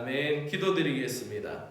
아멘. 기도드리겠습니다.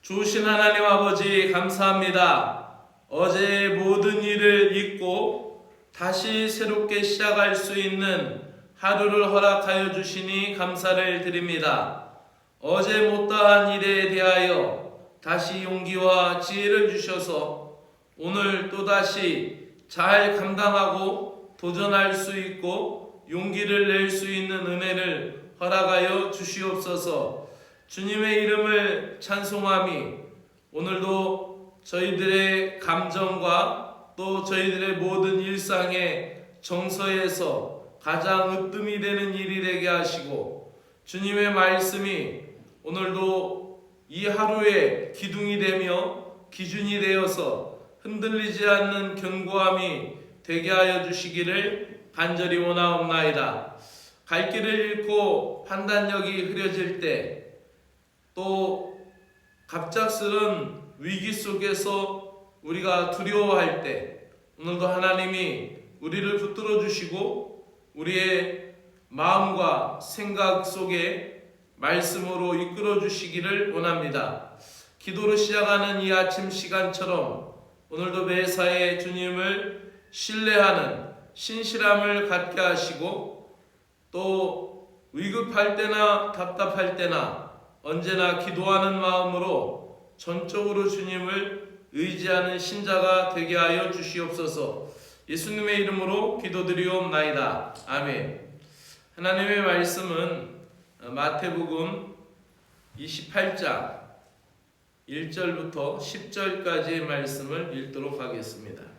좋으신 하나님 아버지 감사합니다. 어제의 모든 일을 잊고 다시 새롭게 시작할 수 있는 하루를 허락하여 주시니 감사를 드립니다. 어제 못다한 일에 대하여 다시 용기와 지혜를 주셔서 오늘 또다시 잘 감당하고 도전할 수 있고 용기를 낼 수 있는 은혜를 허락하여 주시옵소서. 주님의 이름을 찬송함이 오늘도 저희들의 감정과 또 저희들의 모든 일상의 정서에서 가장 으뜸이 되는 일이 되게 하시고 주님의 말씀이 오늘도 이 하루의 기둥이 되며 기준이 되어서 흔들리지 않는 견고함이 되게 하여 주시기를 간절히 원하옵나이다. 갈 길을 잃고 판단력이 흐려질 때 또 갑작스런 위기 속에서 우리가 두려워할 때 오늘도 하나님이 우리를 붙들어 주시고 우리의 마음과 생각 속에 말씀으로 이끌어 주시기를 원합니다. 기도로 시작하는 이 아침 시간처럼 오늘도 매사에 주님을 신뢰하는 신실함을 갖게 하시고 또 위급할 때나 답답할 때나 언제나 기도하는 마음으로 전적으로 주님을 의지하는 신자가 되게 하여 주시옵소서. 예수님의 이름으로 기도드리옵나이다. 아멘. 하나님의 말씀은 마태복음 28장 1절부터 10절까지의 말씀을 읽도록 하겠습니다.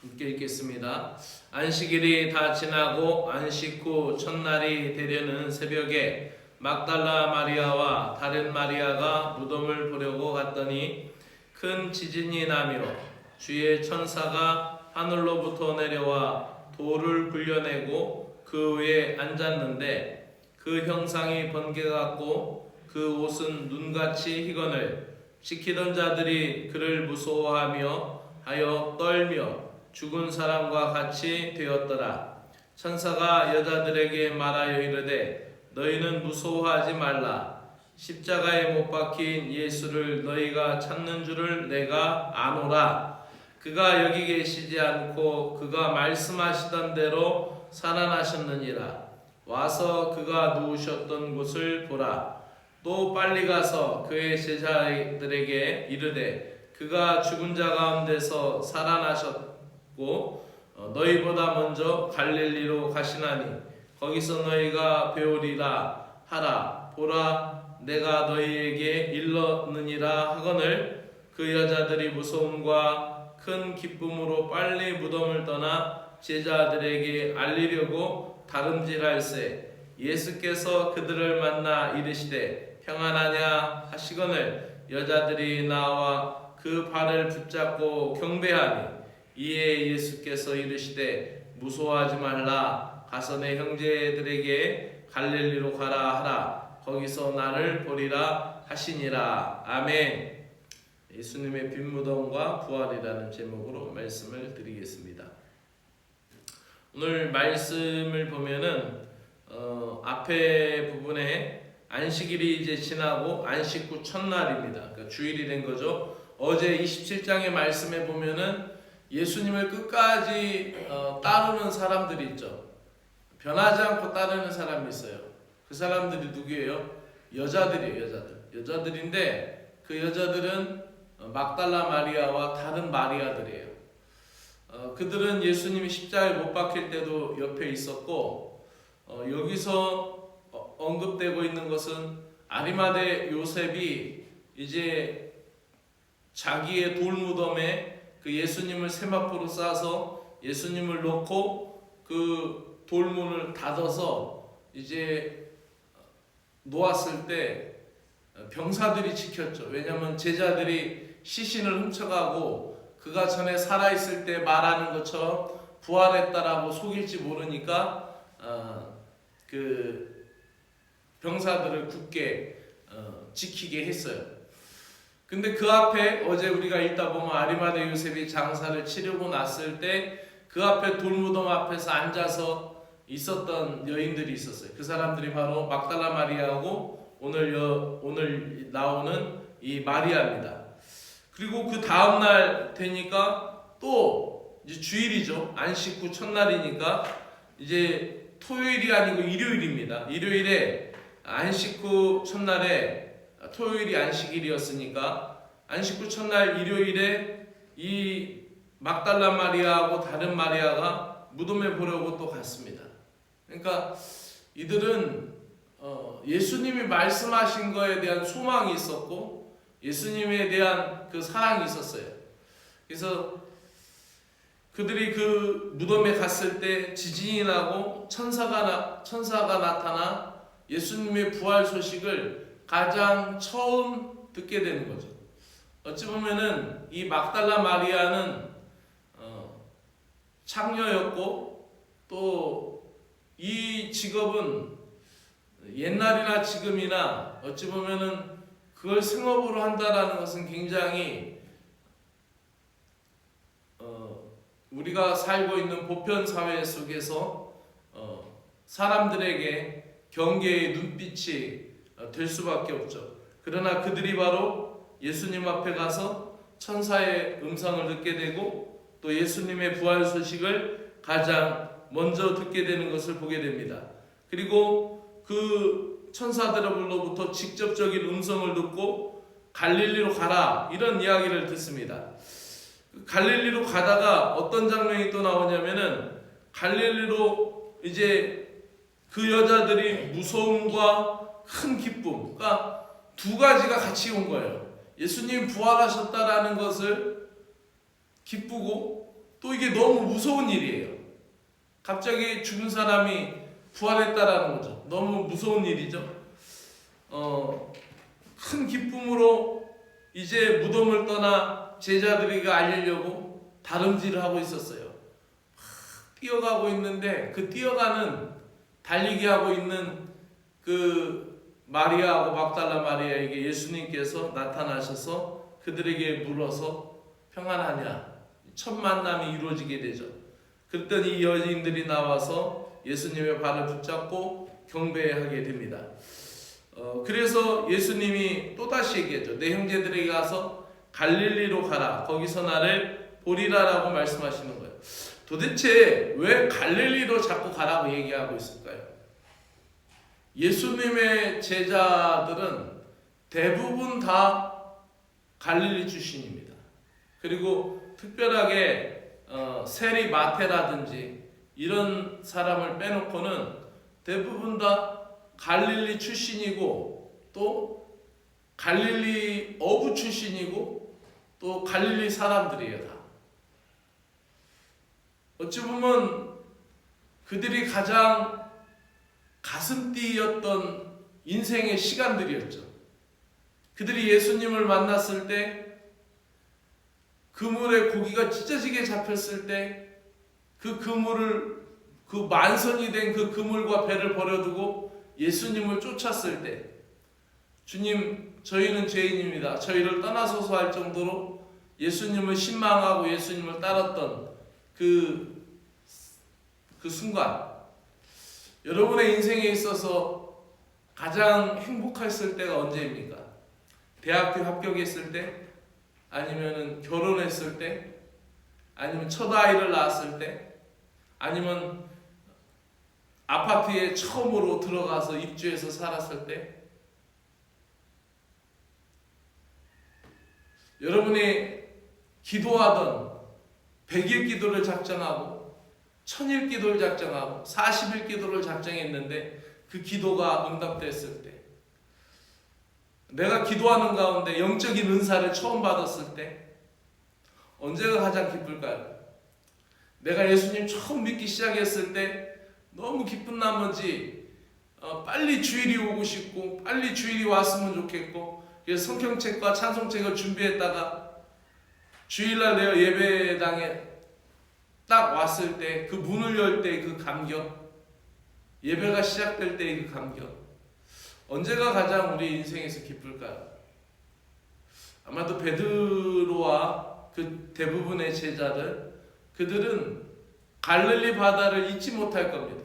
함께 읽겠습니다. 안식일이 다 지나고 안식 후 첫날이 되려는 새벽에 막달라 마리아와 다른 마리아가 무덤을 보려고 갔더니 큰 지진이 나며 주의 천사가 하늘로부터 내려와 돌을 굴려내고 그 위에 앉았는데 그 형상이 번개 같고 그 옷은 눈같이 희건을 지키던 자들이 그를 무서워하며 하여 떨며 죽은 사람과 같이 되었더라. 천사가 여자들에게 말하여 이르되 너희는 무서워하지 말라. 십자가에 못 박힌 예수를 너희가 찾는 줄을 내가 아노라. 그가 여기 계시지 않고 그가 말씀하시던 대로 살아나셨느니라. 와서 그가 누우셨던 곳을 보라. 또 빨리 가서 그의 제자들에게 이르되 그가 죽은 자 가운데서 살아나셨고 너희보다 먼저 갈릴리로 가시나니 거기서 너희가 배우리라 하라. 보라 내가 너희에게 일렀느니라 하거늘 그 여자들이 무서움과 큰 기쁨으로 빨리 무덤을 떠나 제자들에게 알리려고 다름질할세 예수께서 그들을 만나 이르시되 평안하냐 하시거늘 여자들이 나와 그 발을 붙잡고 경배하니 이에 예수께서 이르시되 무서워하지 말라. 가서 내 형제들에게 갈릴리로 가라 하라. 거기서 나를 보리라 하시니라. 아멘. 예수님의 빈 무덤과 부활이라는 제목으로 말씀을 드리겠습니다. 오늘 말씀을 보면은 앞에 부분에 안식일이 이제 지나고 안식 후 첫날입니다. 그러니까 주일이 된 거죠. 어제 27장의 말씀에 보면은 예수님을 끝까지 따르는 사람들이 있죠. 변하지 않고 따르는 사람이 있어요. 그 사람들이 누구예요? 여자들이에요. 여자들인데 그 여자들은 막달라 마리아와 다른 마리아들이에요. 그들은 예수님이 십자가에 못 박힐 때도 옆에 있었고 여기서 언급되고 있는 것은 아리마대 요셉이 이제 자기의 돌무덤에 그 예수님을 세마포로 싸서 예수님을 넣고 그 돌문을 닫아서 이제 놓았을 때 병사들이 지켰죠. 왜냐하면 제자들이 시신을 훔쳐가고 그가 전에 살아있을 때 말하는 것처럼 부활했다라고 속일지 모르니까 그 병사들을 굳게 지키게 했어요. 근데 그 앞에 어제 우리가 읽다 보면 아리마대 요셉이 장사를 치르고 났을 때 그 앞에 돌무덤 앞에서 앉아서 있었던 여인들이 있었어요. 그 사람들이 바로 막달라 마리아하고 오늘 나오는 이 마리아입니다. 그리고 그 다음날 되니까 또 이제 주일이죠. 안식 후 첫날이니까 이제 토요일이 아니고 일요일입니다. 일요일에 안식 후 첫날에 토요일이 안식일이었으니까 안식 후 첫날 일요일에 이 막달라 마리아하고 다른 마리아가 무덤에 보려고 또 갔습니다. 그러니까 이들은 예수님이 말씀하신 거에 대한 소망이 있었고 예수님에 대한 그 사랑이 있었어요. 그래서 그들이 그 무덤에 갔을 때 지진이 나고 천사가 나타나 예수님의 부활 소식을 가장 처음 듣게 되는 거죠. 어찌 보면은 이 막달라 마리아는 창녀였고 또 이 직업은 옛날이나 지금이나 어찌 보면은 그걸 생업으로 한다라는 것은 굉장히 우리가 살고 있는 보편 사회 속에서 사람들에게 경계의 눈빛이 될 수밖에 없죠. 그러나 그들이 바로 예수님 앞에 가서 천사의 음성을 듣게 되고 또 예수님의 부활 소식을 가장 먼저 듣게 되는 것을 보게 됩니다. 그리고 그 천사들로부터 직접적인 음성을 듣고 갈릴리로 가라 이런 이야기를 듣습니다. 갈릴리로 가다가 어떤 장면이 또 나오냐면은 갈릴리로 이제 그 여자들이 무서움과 큰 기쁨, 그러니까 두 가지가 같이 온 거예요. 예수님 부활하셨다라는 것을 기쁘고 또 이게 너무 무서운 일이에요. 갑자기 죽은 사람이 부활했다라는 거죠. 너무 무서운 일이죠. 큰 기쁨으로 이제 무덤을 떠나 제자들이 알리려고 다름질을 하고 있었어요. 뛰어가고 있는데 그 뛰어가는 달리기 하고 있는 그 마리아하고 막달라 마리아에게 예수님께서 나타나셔서 그들에게 물어서 평안하냐? 첫 만남이 이루어지게 되죠. 그랬더니 이 여인들이 나와서 예수님의 발을 붙잡고 경배하게 됩니다. 그래서 예수님이 또다시 얘기했죠. 내 형제들에게 가서 갈릴리로 가라. 거기서 나를 보리라라고 말씀하시는 거예요. 도대체 왜 갈릴리로 자꾸 가라고 얘기하고 있을까요? 예수님의 제자들은 대부분 다 갈릴리 출신입니다. 그리고 특별하게 세리 마테라든지 이런 사람을 빼놓고는 대부분 다 갈릴리 출신이고 또 갈릴리 어부 출신이고 또 갈릴리 사람들이에요. 다. 어찌 보면 그들이 가장 가슴뛰었던 인생의 시간들이었죠. 그들이 예수님을 만났을 때 그물에 고기가 찢어지게 잡혔을 때 그 그물을 그 만선이 된 그 그물과 배를 버려두고 예수님을 쫓았을 때 주님 저희는 죄인입니다. 저희를 떠나소서 할 정도로 예수님을 신망하고 예수님을 따랐던 그 순간 여러분의 인생에 있어서 가장 행복했을 때가 언제입니까? 대학교 합격했을 때? 아니면 결혼했을 때? 아니면 첫 아이를 낳았을 때? 아니면 아파트에 처음으로 들어가서 입주해서 살았을 때? 여러분이 기도하던 100일 기도를 작정하고 1000일 기도를 작정하고 40일 기도를 작정했는데 그 기도가 응답됐을 때, 내가 기도하는 가운데 영적인 은사를 처음 받았을 때 언제가 가장 기쁠까요? 내가 예수님 처음 믿기 시작했을 때 너무 기쁜 나머지 빨리 주일이 오고 싶고 빨리 주일이 왔으면 좋겠고 그래서 성경책과 찬송책을 준비했다가 주일날 내가 예배당에 딱 왔을 때 그 문을 열 때 그 감격, 예배가 시작될 때의 그 감격, 언제가 가장 우리 인생에서 기쁠까요? 아마도 베드로와 그 대부분의 제자들, 그들은 갈릴리 바다를 잊지 못할 겁니다.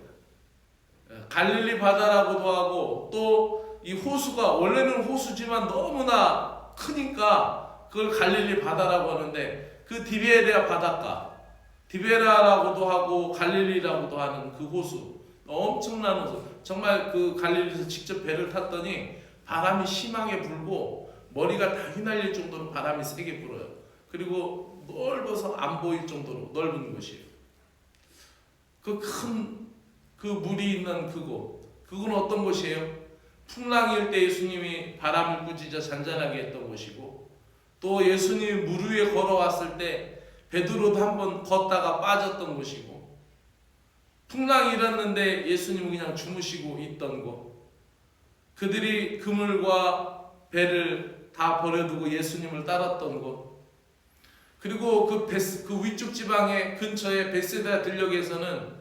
갈릴리 바다라고도 하고 또 이 호수가 원래는 호수지만 너무나 크니까 그걸 갈릴리 바다라고 하는데, 그 디베레아 바닷가, 디베라라고도 하고 갈릴리라고도 하는 그 호수, 엄청난 호수. 정말 그 갈릴리에서 직접 배를 탔더니 바람이 심하게 불고 머리가 다 휘날릴 정도로 바람이 세게 불어요. 그리고 넓어서 안 보일 정도로 넓은 곳이에요. 그 큰 그 물이 있는 그건 어떤 곳이에요? 풍랑일 때 예수님이 바람을 꾸짖어 잔잔하게 했던 곳이고, 또 예수님이 물 위에 걸어왔을 때 베드로도 한번 걷다가 빠졌던 곳이고, 풍랑이 일었는데 예수님은 그냥 주무시고 있던 곳, 그들이 그물과 배를 다 버려두고 예수님을 따랐던 곳, 그리고 그 위쪽 지방의 근처에 베세다 들녘에서는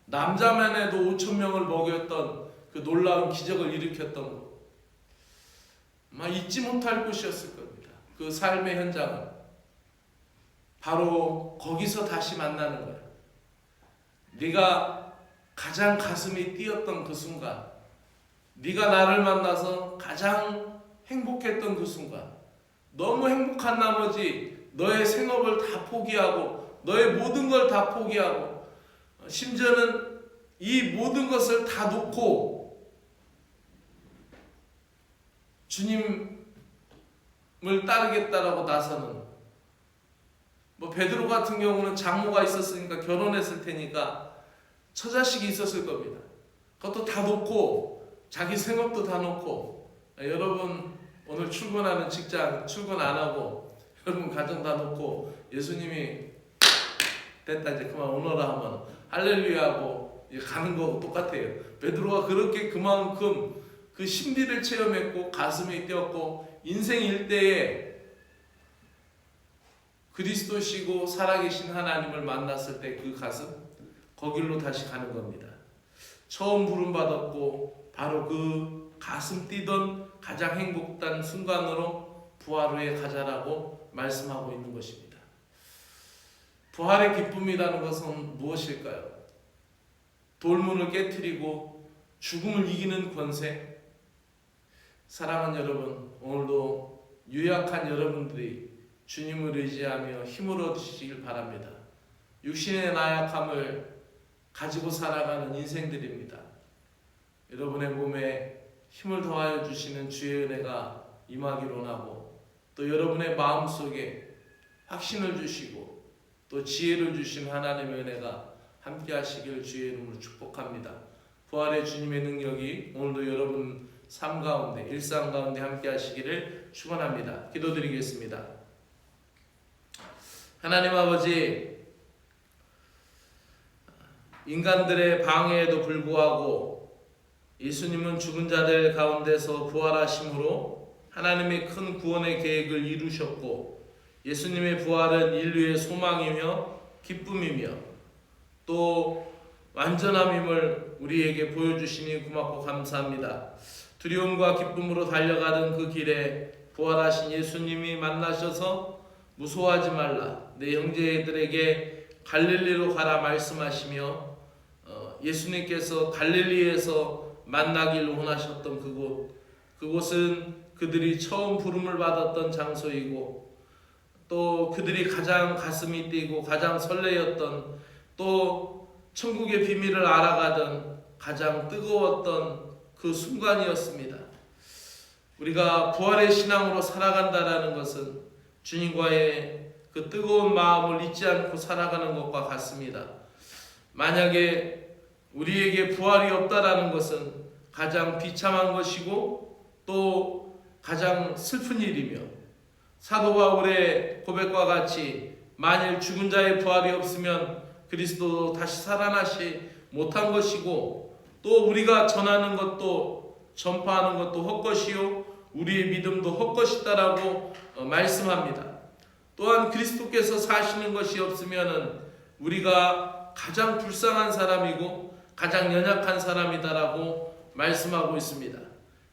남자만 해도 5,000명을 먹였던 그 놀라운 기적을 일으켰던 것, 아마 잊지 못할 곳이었을 겁니다. 그 삶의 현장은 바로 거기서 다시 만나는 거예요. 네가 가장 가슴이 뛰었던 그 순간, 네가 나를 만나서 가장 행복했던 그 순간, 너무 행복한 나머지 너의 생업을 다 포기하고 너의 모든 걸 다 포기하고 심지어는 이 모든 것을 다 놓고 주님을 따르겠다라고 나서는, 뭐 베드로 같은 경우는 장모가 있었으니까 결혼했을 테니까 처자식이 있었을 겁니다. 그것도 다 놓고 자기 생업도 다 놓고, 여러분 오늘 출근하는 직장 출근 안 하고 여러분 가정 다 놓고 예수님이 됐다 이제 그만 오너라 하면 할렐루야 하고 가는 거 똑같아요. 베드로가 그렇게 그만큼 그 신비를 체험했고 가슴이 뛰었고 인생 일대에 그리스도시고 살아계신 하나님을 만났을 때 그 가슴, 거길로 다시 가는 겁니다. 처음 부름받았고 바로 그 가슴 뛰던 가장 행복한 순간으로 부활 후에 가자라고 말씀하고 있는 것입니다. 부활의 기쁨이라는 것은 무엇일까요? 돌문을 깨트리고 죽음을 이기는 권세. 사랑하는 여러분, 오늘도 유약한 여러분들이 주님을 의지하며 힘을 얻으시길 바랍니다. 육신의 나약함을 가지고 살아가는 인생들입니다. 여러분의 몸에 힘을 더하여 주시는 주의 은혜가 임하기를 원하고, 또 여러분의 마음속에 확신을 주시고 또 지혜를 주신 하나님의 은혜가 함께 하시길 주의 이름으로 축복합니다. 부활의 주님의 능력이 오늘도 여러분 삶 가운데, 일상 가운데 함께 하시기를 축원합니다. 기도드리겠습니다. 하나님 아버지, 인간들의 방해에도 불구하고 예수님은 죽은 자들 가운데서 부활하심으로 하나님의 큰 구원의 계획을 이루셨고, 예수님의 부활은 인류의 소망이며 기쁨이며 또 완전함임을 우리에게 보여주시니 고맙고 감사합니다. 두려움과 기쁨으로 달려가던 그 길에 부활하신 예수님이 만나셔서 무서워하지 말라, 내 형제들에게 갈릴리로 가라 말씀하시며 예수님께서 갈릴리에서 만나길 원하셨던 그곳은 그들이 처음 부름을 받았던 장소이고, 또 그들이 가장 가슴이 뛰고 가장 설레었던, 또 천국의 비밀을 알아가던 가장 뜨거웠던 그 순간이었습니다. 우리가 부활의 신앙으로 살아간다라는 것은 주님과의 그 뜨거운 마음을 잊지 않고 살아가는 것과 같습니다. 만약에 우리에게 부활이 없다라는 것은 가장 비참한 것이고 또 가장 슬픈 일이며, 사도 바울의 고백과 같이 만일 죽은 자의 부활이 없으면 그리스도 다시 살아나시 못한 것이고, 또 우리가 전하는 것도 전파하는 것도 헛것이요 우리의 믿음도 헛것이다라고 말씀합니다. 또한 그리스도께서 사시는 것이 없으면은 우리가 가장 불쌍한 사람이고 가장 연약한 사람이다라고 말씀하고 있습니다.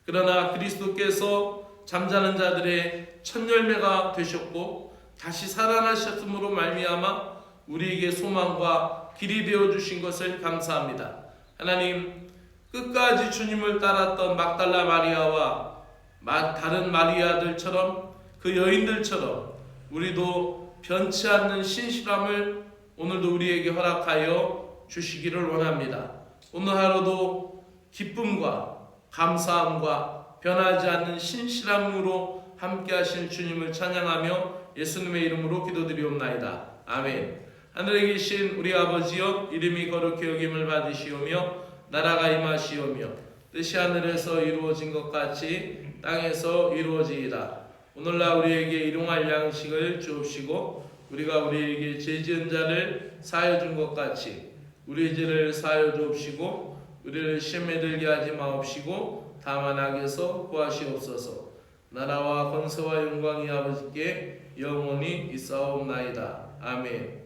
그러나 그리스도께서 잠자는 자들의 첫 열매가 되셨고 다시 살아나셨음으로 말미암아 우리에게 소망과 길이 되어 주신 것을 감사합니다. 하나님, 끝까지 주님을 따랐던 막달라 마리아와 다른 마리아들처럼 그 여인들처럼 우리도 변치 않는 신실함을 오늘도 우리에게 허락하여 주시기를 원합니다. 오늘 하루도 기쁨과 감사함과 변하지 않는 신실함으로 함께 하실 주님을 찬양하며 예수님의 이름으로 기도드리옵나이다. 아멘. 하늘에 계신 우리 아버지여, 이름이 거룩히 여김을 받으시오며 나라가 임하시오며 뜻이 하늘에서 이루어진 것 같이 땅에서 이루어지이다. 오늘날 우리에게 일용할 양식을 주옵시고 우리가 우리에게 죄 지은 자를 사하여 준 것 같이 우리 죄를 사하여 주옵시고 우리를 시험에 들게 하지 마옵시고 다만 악에서 구하시옵소서. 나라와 권세와 영광이 아버지께 영원히 있사옵나이다. 아멘.